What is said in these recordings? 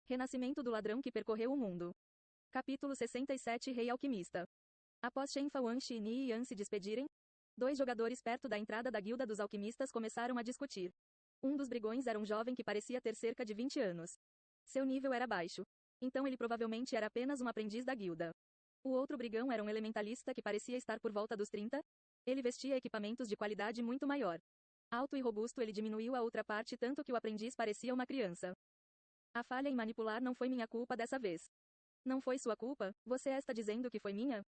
Renascimento do ladrão que percorreu o mundo. Capítulo 67 Rei Alquimista. Após Shen Faoanshi e Ni Yan se despedirem, dois jogadores perto da entrada da guilda dos alquimistas começaram a discutir. Um dos brigões era um jovem que parecia ter cerca de 20 anos. Seu nível era baixo. Então ele provavelmente era apenas um aprendiz da guilda. O outro brigão era um elementalista que parecia estar por volta dos 30. Ele vestia equipamentos de qualidade muito maior. Alto e robusto, ele diminuiu a outra parte tanto que o aprendiz parecia uma criança. A falha em manipular não foi minha culpa dessa vez. Não foi sua culpa? Você está dizendo que foi minha?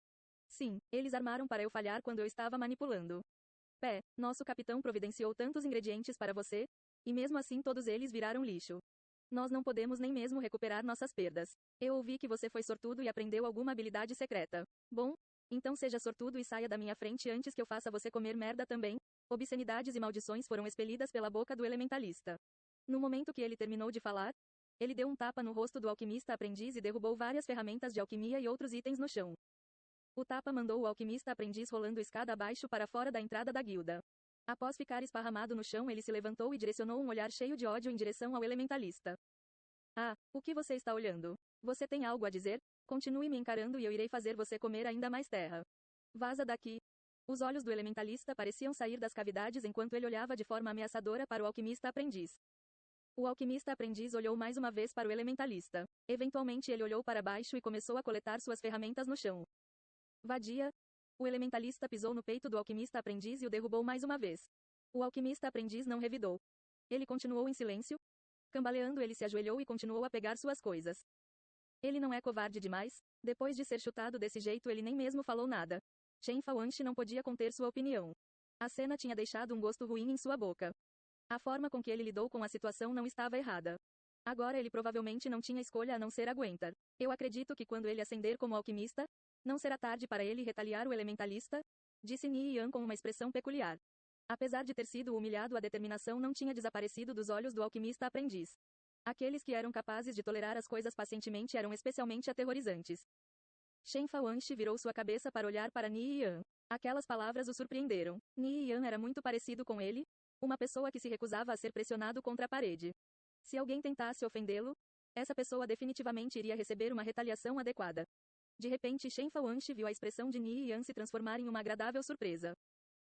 Sim, eles armaram para eu falhar quando eu estava manipulando. Nosso capitão providenciou tantos ingredientes para você, e mesmo assim todos eles viraram lixo. Nós não podemos nem mesmo recuperar nossas perdas. Eu ouvi que você foi sortudo e aprendeu alguma habilidade secreta. Bom, então seja sortudo e saia da minha frente antes que eu faça você comer merda também. Obscenidades e maldições foram expelidas pela boca do elementalista. No momento que ele terminou de falar, ele deu um tapa no rosto do alquimista aprendiz e derrubou várias ferramentas de alquimia e outros itens no chão. O tapa mandou o alquimista aprendiz rolando escada abaixo para fora da entrada da guilda. Após ficar esparramado no chão, ele se levantou e direcionou um olhar cheio de ódio em direção ao elementalista. Ah, o que você está olhando? Você tem algo a dizer? Continue me encarando e eu irei fazer você comer ainda mais terra. Vaza daqui. Os olhos do elementalista pareciam sair das cavidades enquanto ele olhava de forma ameaçadora para o alquimista aprendiz. O alquimista aprendiz olhou mais uma vez para o elementalista. Eventualmente ele olhou para baixo e começou a coletar suas ferramentas no chão. Vadia. O elementalista pisou no peito do alquimista aprendiz e o derrubou mais uma vez. O alquimista aprendiz não revidou. Ele continuou em silêncio. Cambaleando, ele se ajoelhou e continuou a pegar suas coisas. Ele não é covarde demais? Depois de ser chutado desse jeito, ele nem mesmo falou nada. Shen Faoanshi não podia conter sua opinião. A cena tinha deixado um gosto ruim em sua boca. A forma com que ele lidou com a situação não estava errada. Agora ele provavelmente não tinha escolha a não ser aguentar. Eu acredito que quando ele ascender como alquimista, não será tarde para ele retaliar o elementalista, disse Ni Yan com uma expressão peculiar. Apesar de ter sido humilhado, a determinação não tinha desaparecido dos olhos do alquimista aprendiz. Aqueles que eram capazes de tolerar as coisas pacientemente eram especialmente aterrorizantes. Shen Faoanshi virou sua cabeça para olhar para Ni Yan. Aquelas palavras o surpreenderam. Ni Yan era muito parecido com ele, uma pessoa que se recusava a ser pressionado contra a parede. Se alguém tentasse ofendê-lo, essa pessoa definitivamente iria receber uma retaliação adequada. De repente, Shen Faoanshi viu a expressão de Ni Yan se transformar em uma agradável surpresa.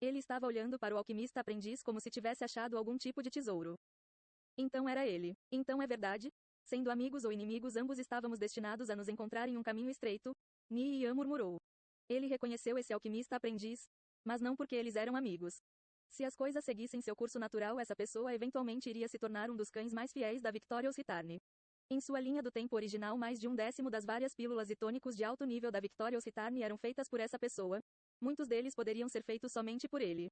Ele estava olhando para o alquimista aprendiz como se tivesse achado algum tipo de tesouro. Então era ele. Então é verdade? Sendo amigos ou inimigos, ambos estávamos destinados a nos encontrar em um caminho estreito, Ni Yan murmurou. Ele reconheceu esse alquimista aprendiz, mas não porque eles eram amigos. Se as coisas seguissem seu curso natural, essa pessoa eventualmente iria se tornar um dos cães mais fiéis da Victorious Return. Em sua linha do tempo original, mais de 1/10 das várias pílulas e tônicos de alto nível da Victorious Return eram feitas por essa pessoa. Muitos deles poderiam ser feitos somente por ele.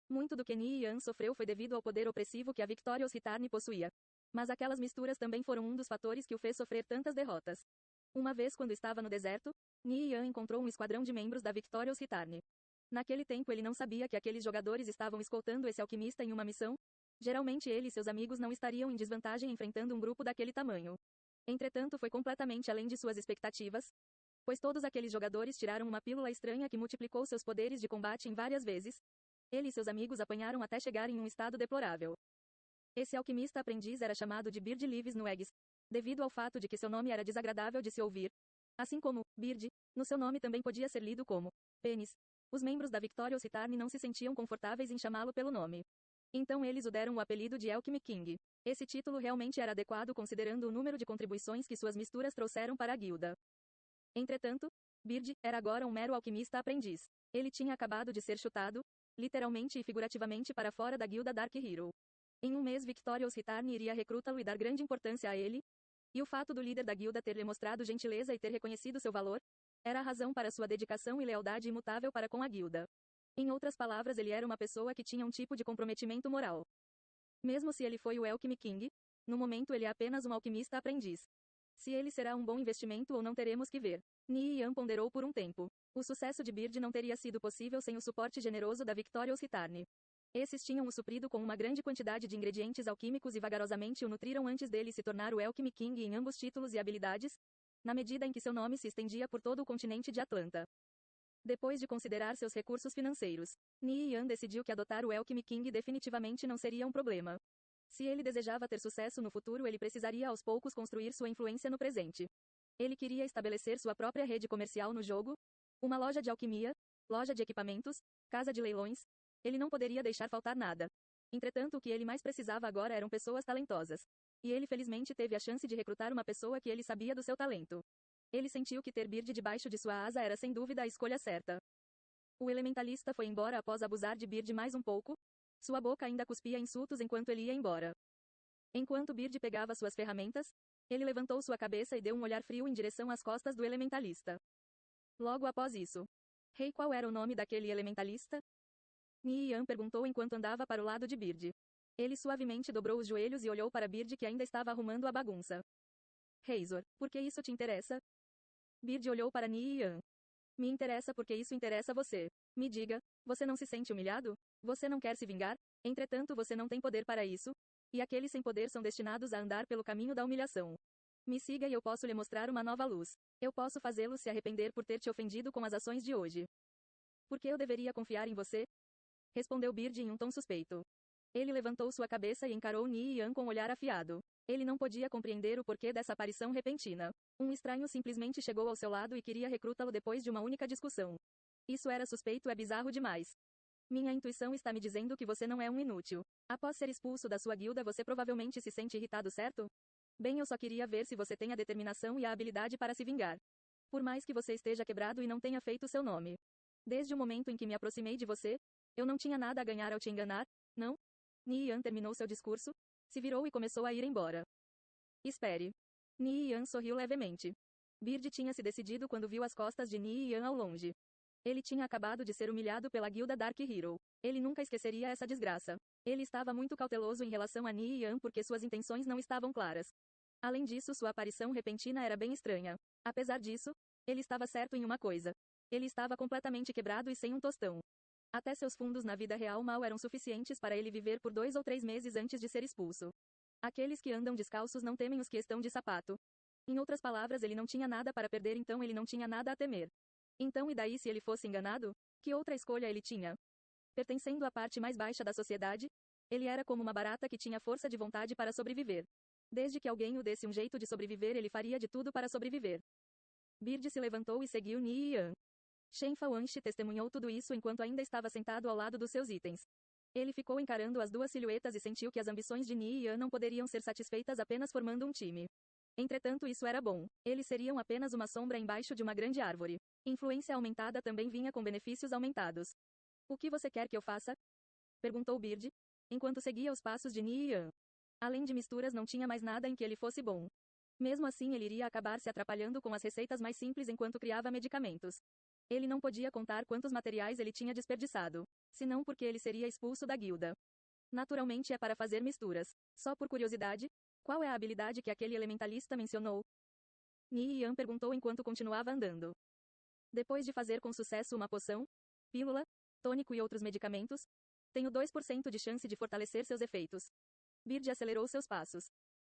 Muito do que Ni Yan sofreu foi devido ao poder opressivo que a Victorious Return possuía. Mas aquelas misturas também foram um dos fatores que o fez sofrer tantas derrotas. Uma vez, quando estava no deserto, Ni Yan encontrou um esquadrão de membros da Victorious Return. Naquele tempo ele não sabia que aqueles jogadores estavam escoltando esse alquimista em uma missão. Geralmente ele e seus amigos não estariam em desvantagem enfrentando um grupo daquele tamanho. Entretanto, foi completamente além de suas expectativas, pois todos aqueles jogadores tiraram uma pílula estranha que multiplicou seus poderes de combate em várias vezes. Ele e seus amigos apanharam até chegar em um estado deplorável. Esse alquimista aprendiz era chamado de Beard Lives no Eggs, devido ao fato de que seu nome era desagradável de se ouvir. Assim como Beard, no seu nome também podia ser lido como pênis. Os membros da Victorious Return não se sentiam confortáveis em chamá-lo pelo nome. Então eles o deram o apelido de Alchemy King. Esse título realmente era adequado considerando o número de contribuições que suas misturas trouxeram para a guilda. Entretanto, Beard era agora um mero alquimista aprendiz. Ele tinha acabado de ser chutado, literalmente e figurativamente, para fora da guilda Dark Hero. Em um mês, Victorious Return iria recrutá-lo e dar grande importância a ele, e o fato do líder da guilda ter lhe mostrado gentileza e ter reconhecido seu valor era a razão para sua dedicação e lealdade imutável para com a guilda. Em outras palavras, ele era uma pessoa que tinha um tipo de comprometimento moral. Mesmo se ele foi o Alchemy King, no momento ele é apenas um alquimista aprendiz. Se ele será um bom investimento ou não, teremos que ver. Ni Yan ponderou por um tempo. O sucesso de Beard não teria sido possível sem o suporte generoso da Victorious Return. Esses tinham o suprido com uma grande quantidade de ingredientes alquímicos e vagarosamente o nutriram antes dele se tornar o Alchemy King em ambos títulos e habilidades, na medida em que seu nome se estendia por todo o continente de Atlanta. Depois de considerar seus recursos financeiros, Ni Yan decidiu que adotar o Alchemy King definitivamente não seria um problema. Se ele desejava ter sucesso no futuro, ele precisaria aos poucos construir sua influência no presente. Ele queria estabelecer sua própria rede comercial no jogo, uma loja de alquimia, loja de equipamentos, casa de leilões. Ele não poderia deixar faltar nada. Entretanto, o que ele mais precisava agora eram pessoas talentosas. E ele felizmente teve a chance de recrutar uma pessoa que ele sabia do seu talento. Ele sentiu que ter Bird debaixo de sua asa era sem dúvida a escolha certa. O elementalista foi embora após abusar de Bird mais um pouco. Sua boca ainda cuspia insultos enquanto ele ia embora. Enquanto Bird pegava suas ferramentas, ele levantou sua cabeça e deu um olhar frio em direção às costas do elementalista. Logo após isso. Rei, qual era o nome daquele elementalista? Nian perguntou enquanto andava para o lado de Bird. Ele suavemente dobrou os joelhos e olhou para Bird, que ainda estava arrumando a bagunça. Razor, por que isso te interessa? Bird olhou para Nian. Me interessa porque isso interessa você. Me diga, você não se sente humilhado? Você não quer se vingar? Entretanto, você não tem poder para isso. E aqueles sem poder são destinados a andar pelo caminho da humilhação. Me siga e eu posso lhe mostrar uma nova luz. Eu posso fazê-lo se arrepender por ter te ofendido com as ações de hoje. Por que eu deveria confiar em você? Respondeu Bird em um tom suspeito. Ele levantou sua cabeça e encarou Nian com um olhar afiado. Ele não podia compreender o porquê dessa aparição repentina. Um estranho simplesmente chegou ao seu lado e queria recrutá-lo depois de uma única discussão. Isso era suspeito, é bizarro demais. Minha intuição está me dizendo que você não é um inútil. Após ser expulso da sua guilda, você provavelmente se sente irritado, certo? Bem, eu só queria ver se você tem a determinação e a habilidade para se vingar. Por mais que você esteja quebrado e não tenha feito seu nome. Desde o momento em que me aproximei de você, eu não tinha nada a ganhar ao te enganar, não? Nian terminou seu discurso, se virou e começou a ir embora. Espere. Nian sorriu levemente. Bird tinha se decidido quando viu as costas de Nian ao longe. Ele tinha acabado de ser humilhado pela guilda Dark Hero. Ele nunca esqueceria essa desgraça. Ele estava muito cauteloso em relação a Nian porque suas intenções não estavam claras. Além disso, sua aparição repentina era bem estranha. Apesar disso, ele estava certo em uma coisa. Ele estava completamente quebrado e sem um tostão. Até seus fundos na vida real mal eram suficientes para ele viver por 2 ou 3 meses antes de ser expulso. Aqueles que andam descalços não temem os que estão de sapato. Em outras palavras, ele não tinha nada para perder, então ele não tinha nada a temer. Então, e daí se ele fosse enganado? Que outra escolha ele tinha? Pertencendo à parte mais baixa da sociedade, ele era como uma barata que tinha força de vontade para sobreviver. Desde que alguém o desse um jeito de sobreviver, ele faria de tudo para sobreviver. Bird se levantou e seguiu Nian. Shen Faoanshi testemunhou tudo isso enquanto ainda estava sentado ao lado dos seus itens. Ele ficou encarando as duas silhuetas e sentiu que as ambições de Nian não poderiam ser satisfeitas apenas formando um time. Entretanto, isso era bom. Eles seriam apenas uma sombra embaixo de uma grande árvore. Influência aumentada também vinha com benefícios aumentados. O que você quer que eu faça? Perguntou Bird, enquanto seguia os passos de Nian. Além de misturas, não tinha mais nada em que ele fosse bom. Mesmo assim, ele iria acabar se atrapalhando com as receitas mais simples enquanto criava medicamentos. Ele não podia contar quantos materiais ele tinha desperdiçado. Senão porque ele seria expulso da guilda. Naturalmente é para fazer misturas. Só por curiosidade, qual é a habilidade que aquele elementalista mencionou? Nian perguntou enquanto continuava andando. Depois de fazer com sucesso uma poção, pílula, tônico e outros medicamentos, tenho 2% de chance de fortalecer seus efeitos. Bird acelerou seus passos.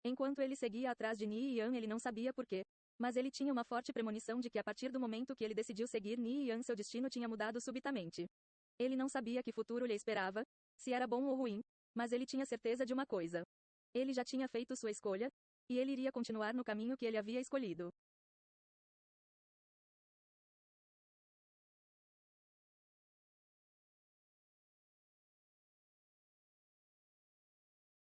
Enquanto ele seguia atrás de Nian, ele não sabia por quê. Mas ele tinha uma forte premonição de que a partir do momento que ele decidiu seguir Nian, seu destino tinha mudado subitamente. Ele não sabia que futuro lhe esperava, se era bom ou ruim, mas ele tinha certeza de uma coisa. Ele já tinha feito sua escolha, e ele iria continuar no caminho que ele havia escolhido.